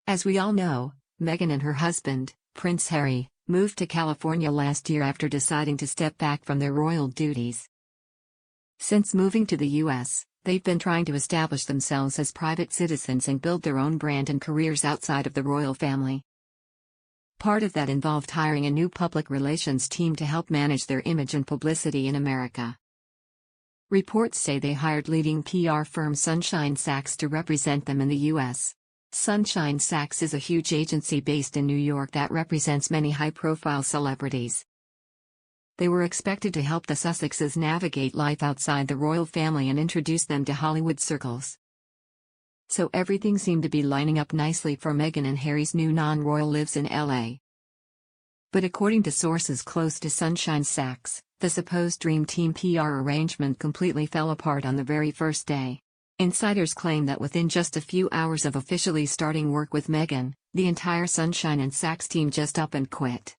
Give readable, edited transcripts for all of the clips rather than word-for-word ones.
As we all know, Meghan and her husband, Prince Harry, moved to California last year after deciding to step back from their royal duties. Since moving to the U.S., they've been trying to establish themselves as private citizens and build their own brand and careers outside of the royal family. Part of that involved hiring a new public relations team to help manage their image and publicity in America. Reports say they hired leading PR firm Sunshine Sachs to represent them in the U.S. Sunshine Sachs is a huge agency based in New York that represents many high-profile celebrities. They were expected to help the Sussexes navigate life outside the royal family and introduce them to Hollywood circles. So everything seemed to be lining up nicely for Meghan and Harry's new non-royal lives in LA. But according to sources close to Sunshine Sachs, the supposed Dream Team PR arrangement completely fell apart on the very first day. Insiders claim that within just a few hours of officially starting work with Meghan, the entire Sunshine and Sachs team just up and quit.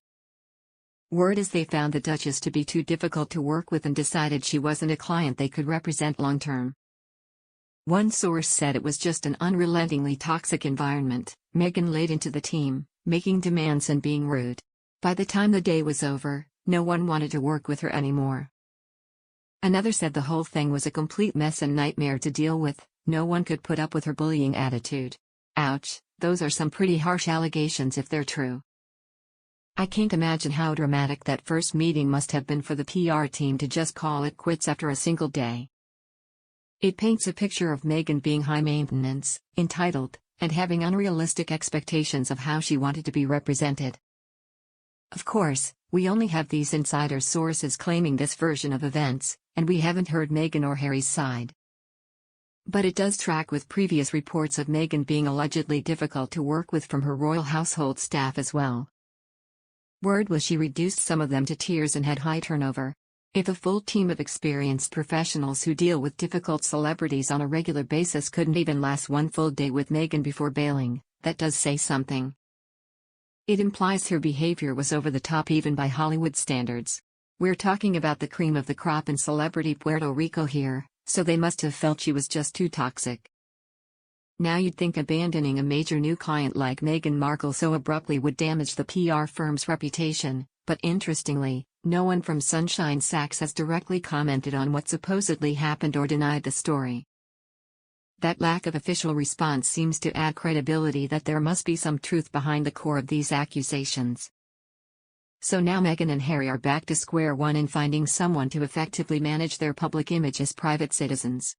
Word is they found the Duchess to be too difficult to work with and decided she wasn't a client they could represent long-term. One source said it was just an unrelentingly toxic environment. Meghan laid into the team, making demands and being rude. By the time the day was over, no one wanted to work with her anymore. Another said the whole thing was a complete mess and nightmare to deal with. No one could put up with her bullying attitude. Ouch, those are some pretty harsh allegations if they're true. I can't imagine how dramatic that first meeting must have been for the PR team to just call it quits after a single day. It paints a picture of Meghan being high maintenance, entitled, and having unrealistic expectations of how she wanted to be represented. Of course, we only have these insider sources claiming this version of events, and we haven't heard Meghan or Harry's side. But it does track with previous reports of Meghan being allegedly difficult to work with from her royal household staff as well. Word was she reduced some of them to tears and had high turnover. If a full team of experienced professionals who deal with difficult celebrities on a regular basis couldn't even last one full day with Meghan before bailing, that does say something. It implies her behavior was over the top even by Hollywood standards. We're talking about the cream of the crop in celebrity Puerto Rico here, so they must have felt she was just too toxic. Now you'd think abandoning a major new client like Meghan Markle so abruptly would damage the PR firm's reputation, but interestingly, no one from Sunshine Sachs has directly commented on what supposedly happened or denied the story. That lack of official response seems to add credibility that there must be some truth behind the core of these accusations. So now Meghan and Harry are back to square one in finding someone to effectively manage their public image as private citizens.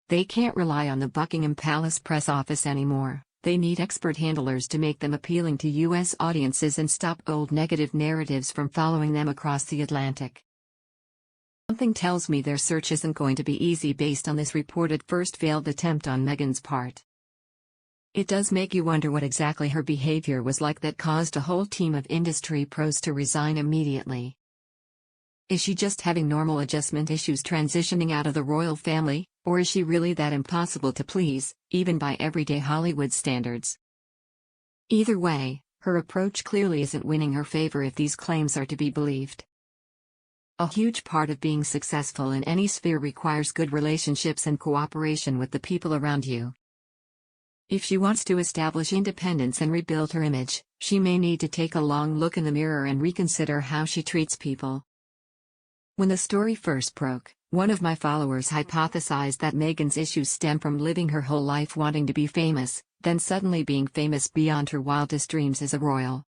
They can't rely on the Buckingham Palace press office anymore. They need expert handlers to make them appealing to U.S. audiences and stop old negative narratives from following them across the Atlantic. Something tells me their search isn't going to be easy based on this reported first failed attempt on Meghan's part. It does make you wonder what exactly her behavior was like that caused a whole team of industry pros to resign immediately. Is she just having normal adjustment issues transitioning out of the royal family, or is she really that impossible to please, even by everyday Hollywood standards? Either way, her approach clearly isn't winning her favor if these claims are to be believed. A huge part of being successful in any sphere requires good relationships and cooperation with the people around you. If she wants to establish independence and rebuild her image, she may need to take a long look in the mirror and reconsider how she treats people. When the story first broke, one of my followers hypothesized that Meghan's issues stem from living her whole life wanting to be famous, then suddenly being famous beyond her wildest dreams as a royal.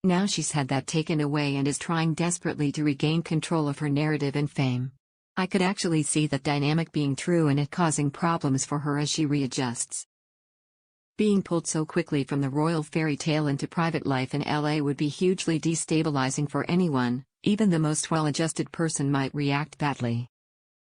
Now she's had that taken away and is trying desperately to regain control of her narrative and fame. I could actually see that dynamic being true and it causing problems for her as she readjusts. Being pulled so quickly from the royal fairy tale into private life in LA would be hugely destabilizing for anyone. Even the most well-adjusted person might react badly.